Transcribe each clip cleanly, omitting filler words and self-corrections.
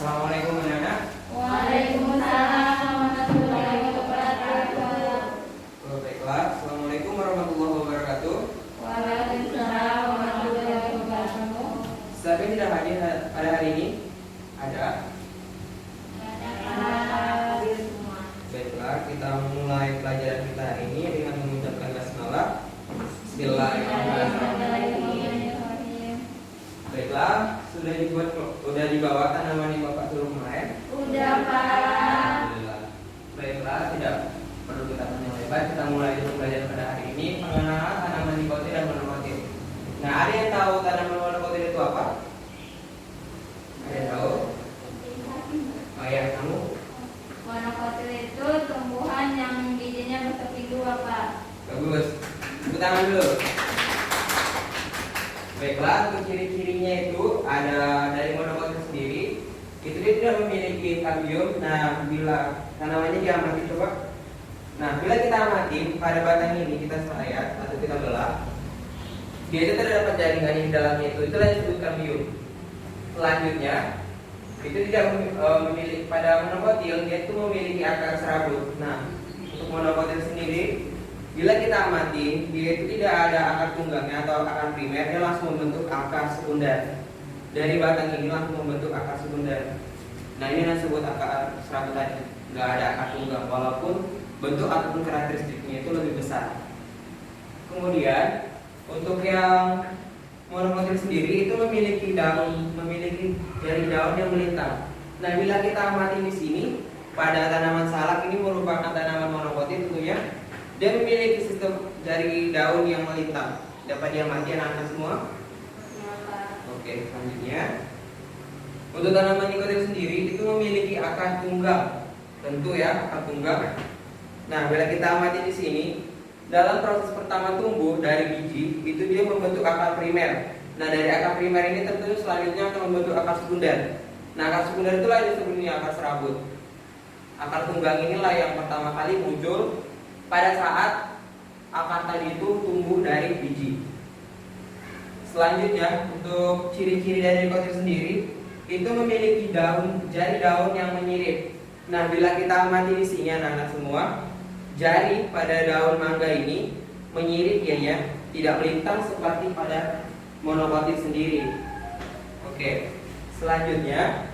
Assalamualaikum anak-anak. Waalaikumsalam warahmatullahi wabarakatuh. Baiklah, Assalamualaikum warahmatullahi wabarakatuh. Waalaikumsalam warahmatullahi wabarakatuh. Siapa yang tidak hadir pada hari ini? Ada? Hadir semua. Baiklah, kita mulai pelajaran kita hari ini dengan mengucapkan basmalah. Bismillahirrahmanirrahim. Baiklah, sudah dibawa tanaman yang Bapak suruh kemarin? Udah, Pak. Alhamdulillah. Baiklah, tidak perlu kita panjang lebar. Kita mulai dulu pelajaran pada hari ini, pengenalan tanaman nikotin dan monokotil. Nah, ada yang tahu tanaman monokotil itu apa? Ada yang tahu? Oh ya, kamu? Monokotil itu tumbuhan yang bijinya berkeping dua, Pak. Bagus. Tepuk tangan dulu. Baiklah, untuk ciri-cirinya itu ada dari monokotil sendiri. Itu dia tidak memiliki kambium. Nah, bila tanamannya diamati coba. Nah, bila kita amati pada batang ini kita serayat atau kita belah, dia itu terdapat jaringan yang di dalamnya itulah yang disebut kambium. Selanjutnya, itu tidak memiliki pada monokotil dia itu memiliki akar serabut. Nah, untuk monokotil sendiri, bila kita amati dia itu tidak ada akar tunggangnya atau akar primer, dia langsung membentuk akar sekunder. Dari batang ini langsung membentuk akar sekunder. Nah, ini yang disebut akar serabut tadi. Nggak ada akar tunggang, walaupun bentuk ataupun karakteristiknya itu lebih besar. Kemudian untuk yang monokotil sendiri itu memiliki jari daun yang melintang. Nah, bila kita amati di sini pada tanaman salak ini merupakan tanaman monokotil tentunya, dia memiliki sistem jari daun yang melintang. Dapat diamati anak-anak semua? Ya, Pak. Oke, selanjutnya untuk tanaman nikotin sendiri itu memiliki akar tunggang, tentu ya akar tunggang. Nah, bila kita amati di sini, dalam proses pertama tumbuh dari biji itu dia membentuk akar primer. Nah, dari akar primer ini tentu selanjutnya akan membentuk akar sekunder. Nah, akar sekunder itulah yang disebutnya akar serabut. Akar tunggang inilah yang pertama kali muncul pada saat akar tadi itu tumbuh dari biji. Selanjutnya untuk ciri-ciri dari nikotin sendiri itu memiliki jari daun yang menyirip. Nah, bila kita amati di sini anak-anak semua, jari pada daun mangga ini menyirip ya, tidak melintang seperti pada monokotil sendiri. Oke, selanjutnya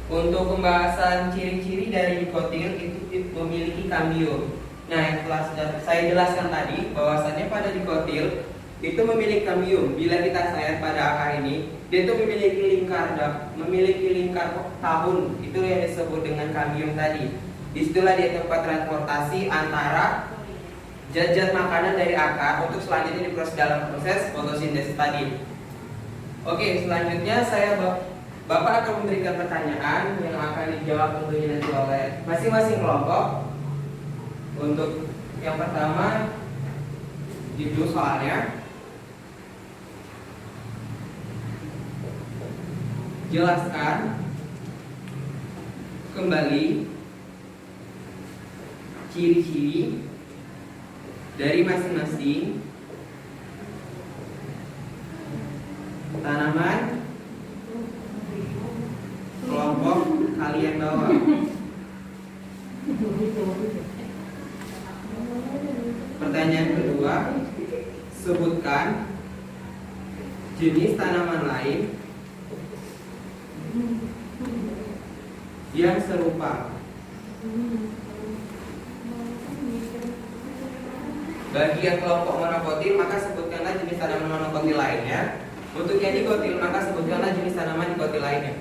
untuk pembahasan ciri-ciri dari nikotil itu memiliki kambium. Nah, yang telah saya jelaskan tadi bahwasannya pada nikotil itu memiliki kambium. Bila kita sayat pada akar ini, dia itu memiliki lingkar tahun. Itu yang disebut dengan kambium tadi. Disitulah dia tempat transportasi antara zat-zat makanan dari akar untuk selanjutnya diproses dalam proses fotosintesis tadi. Oke, selanjutnya Bapak akan memberikan pertanyaan yang akan dijawab tentunya nanti oleh masing-masing kelompok. Untuk yang pertama, judul soalnya. Jelaskan kembali ciri-ciri dari masing-masing tanaman kelompok kalian bawa. Pertanyaan kedua, sebutkan jenis tanaman lain yang serupa. Bagi yang kelompok monokotil maka sebutkanlah jenis tanaman monokotil lainnya. Untuk yang dikotil maka sebutkanlah jenis tanaman dikotil lainnya.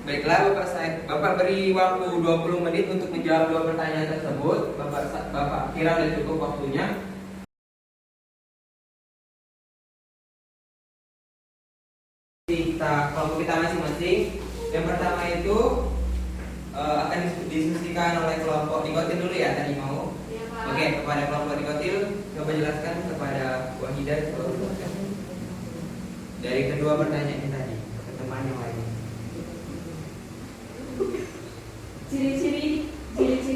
Baiklah, Bapak beri waktu 20 menit untuk menjawab dua pertanyaan tersebut. Bapak kira sudah cukup waktunya. Kelompok kita masing-masing. Yang pertama itu akan diskusikan oleh kelompok nikotil dulu ya tadi mau. Ya, Pak. Oke, kepada kelompok nikotil coba jelaskan kepada Wahidah dari kedua pertanyaan tadi ke teman yang lain. Ciri-ciri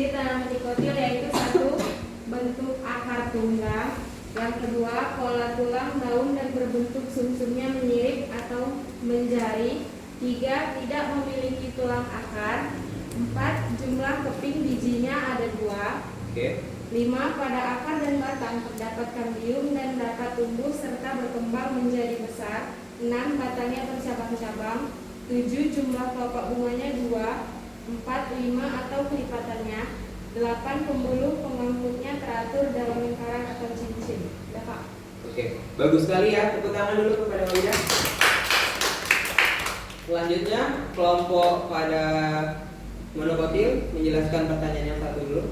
tanaman nikotil yaitu satu, bentuk akar tunggang. Yang kedua, pola tulang, daun dan berbentuk sumsumnya menyirip atau menjari. 3. Tidak memiliki tulang akar. 4. Jumlah keping bijinya ada 2. Oke. 5. Pada akar dan batang terdapat kambium dan dapat tumbuh serta berkembang menjadi besar. 6. Batangnya bercabang-cabang. 7. Jumlah kelopak bunganya 2. 4, 5 atau kelipatannya. 8. Pembuluh pengangkutnya teratur dalam lingkaran atau cincin. Udah, Pak. Oke, bagus sekali ya. Tepuk tangan dulu kepada Wida. Selanjutnya kelompok pada monokotil menjelaskan pertanyaan yang satu dulu.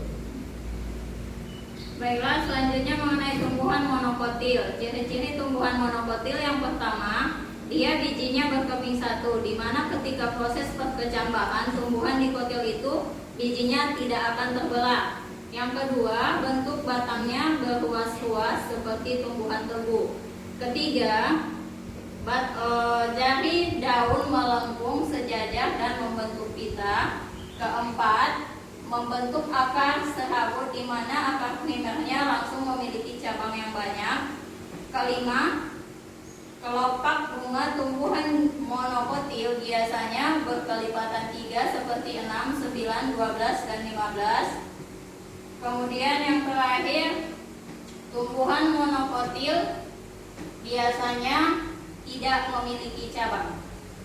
Baiklah, selanjutnya mengenai tumbuhan monokotil. Ciri-ciri tumbuhan monokotil yang pertama, dia bijinya berkeping satu, di mana ketika proses perkecambahan tumbuhan dikotil itu bijinya tidak akan terbelah. Yang kedua, bentuk batangnya berruas-ruas seperti tumbuhan tebu. Ketiga, jari daun melengkung sejajar dan membentuk pita. Keempat, membentuk akar serabut di mana akar primernya langsung memiliki cabang yang banyak. Kelima, kelopak bunga tumbuhan monokotil biasanya berkelipatan 3 seperti 6, 9, 12, dan 15. Kemudian yang terakhir, tumbuhan monokotil biasanya tidak memiliki cabang.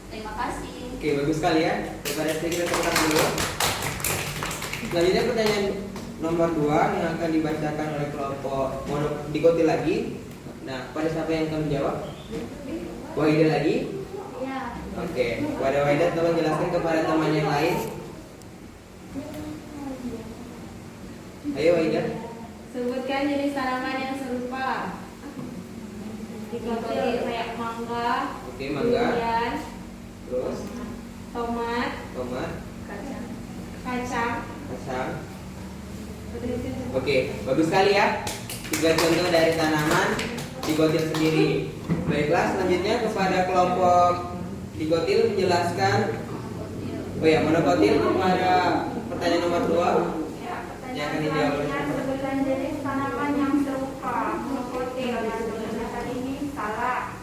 Terima kasih. Oke, bagus sekali ya. Daripada sedikit kita tepuk dulu. Selanjutnya pertanyaan nomor 2 yang akan dibacakan oleh kelompok monokotil lagi. Nah, pada siapa yang akan menjawab? Wahida lagi? Ya. Oke, kepada Wahida tolong jelaskan kepada teman yang lain. Ayo Wahida. Sebutkan jenis tanaman yang serupa. Dikotil kayak mangga, Oke, mangga. durian, Terus tomat, tomat, kacang. kacang. Oke, bagus sekali ya. 3 contoh dari tanaman dikotil sendiri. Baiklah, selanjutnya kepada kelompok dikotil menjelaskan. Oh ya, monokotil kepada pertanyaan nomor 2. Yang akan dijawab oleh siapa? Sebutkan jenis tanaman yang serupa monokotil. Yang sebenarnya ini salah.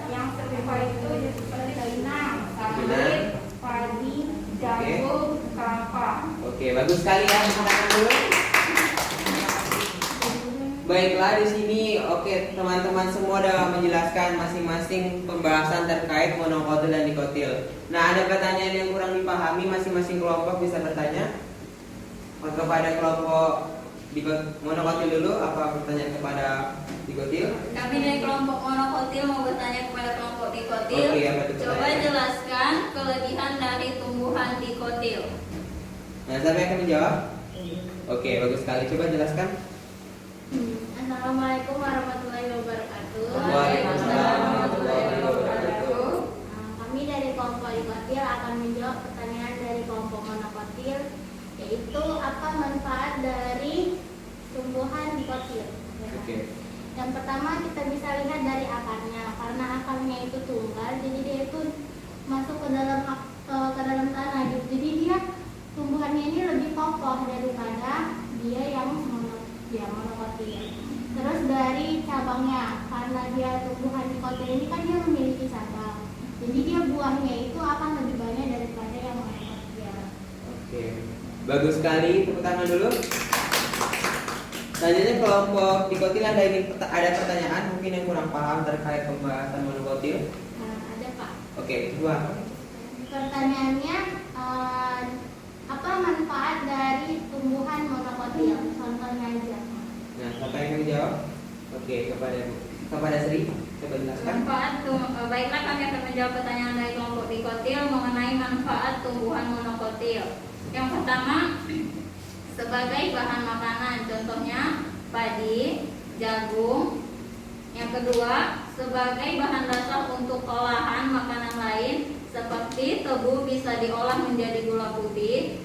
Yang serupa itu seperti inang, sawit, padi, jagung, kelapa. Oke, bagus sekali ya. Tepuk tangan dulu. Baiklah, di sini oke, teman-teman semua sudah menjelaskan masing-masing pembahasan terkait monokotil dan dikotil. Nah, ada pertanyaan yang kurang dipahami, masing-masing kelompok bisa bertanya. Kepada kelompok monokotil dulu, apa pertanyaan kepada dikotil? Kami dari kelompok monokotil mau bertanya kepada kelompok dikotil. Oke, apa itu Coba pertanyaan? jelaskan kelebihan dari tumbuhan dikotil. Nah, siapa yang akan menjawab? Oke, bagus sekali. Coba jelaskan. Assalamualaikum warahmatullahi wabarakatuh. Waalaikumsalam warahmatullahi wabarakatuh. Kami dari kelompok dikotil akan menjawab pertanyaan dari kelompok monokotil, yaitu apa manfaat dari tumbuhan dikotil. Oke. Yang pertama kita bisa lihat dari akarnya, karena akarnya itu tunggal, jadi dia itu masuk ke dalam tanah. Jadi dia tumbuhannya ini lebih kokoh daripada dia yang monokotil. Terus dari cabangnya, karena dia tumbuhan dikotil ini kan dia memiliki cabang, jadi dia buahnya itu akan lebih banyak daripada yang monokotil. Oke, bagus sekali. Tepuk tangan dulu. Selanjutnya kelompok dikotil ada pertanyaan mungkin yang kurang paham terkait pembahasan monokotil. Ada Pak. Oke, coba. Pertanyaannya, apa manfaat dari tumbuhan monokotil? Contohnya aja. Nah, siapa yang akan menjawab? Oke, kepada Sri, coba jelaskan. Baiklah, kami akan menjawab pertanyaan dari kelompok dikotil mengenai manfaat tumbuhan monokotil. Yang pertama, sebagai bahan makanan, contohnya padi, jagung. Yang kedua, sebagai bahan dasar untuk olahan makanan lain seperti tebu bisa diolah menjadi gula putih,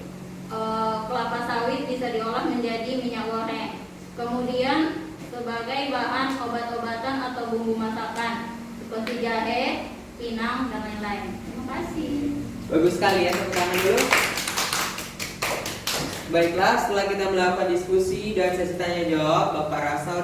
kelapa sawit bisa diolah menjadi minyak goreng. Kemudian sebagai bahan obat-obatan atau bumbu masakan seperti jahe, pinang, dan lain-lain. Terima kasih. Bagus sekali ya, tepuk tangan dulu. Baiklah, setelah kita melakukan diskusi dan sesi tanya jawab, Bapak rasa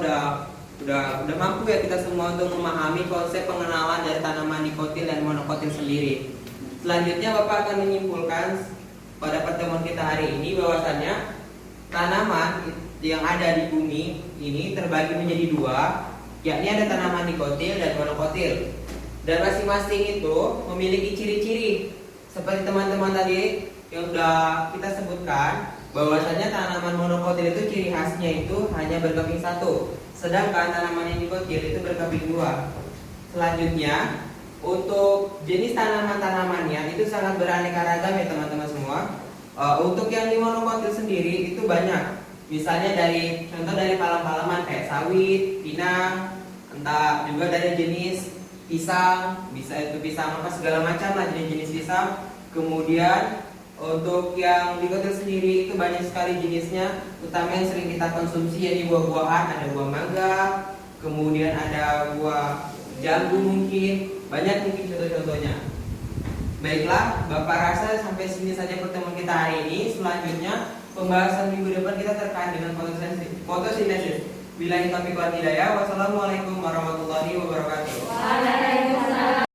udah mampu ya kita semua untuk memahami konsep pengenalan dari tanaman dikotil dan monokotil sendiri. Selanjutnya Bapak akan menyimpulkan pada pertemuan kita hari ini bahwasannya tanaman yang ada di bumi ini terbagi menjadi dua, yakni ada tanaman dikotil dan monokotil. Dan masing-masing itu memiliki ciri-ciri seperti teman-teman tadi yang sudah kita sebutkan, bahwasanya tanaman monokotil itu ciri khasnya itu hanya berkeping satu, sedangkan tanaman yang dikotil itu berkeping dua. Selanjutnya, untuk jenis tanaman-tanamannya itu sangat beraneka ragam ya teman-teman semua. Untuk yang di monokotil sendiri itu banyak. Misalnya dari contoh dari palam-palaman kayak sawit, pinang, entah juga dari jenis pisang, bisa itu pisang apa segala macam lah jenis-jenis pisang. Kemudian untuk yang dikotil sendiri itu banyak sekali jenisnya, utama yang sering kita konsumsi yaitu buah-buahan, ada buah mangga, kemudian ada buah jambu mungkin, banyak mungkin contoh-contohnya. Baiklah, Bapak rasa sampai sini saja pertemuan kita hari ini. Selanjutnya pembahasan minggu depan kita terkait dengan fotosintesis. Billahi taufiq wal hidayah. Wassalamualaikum warahmatullahi wabarakatuh. Waalaikumsalam.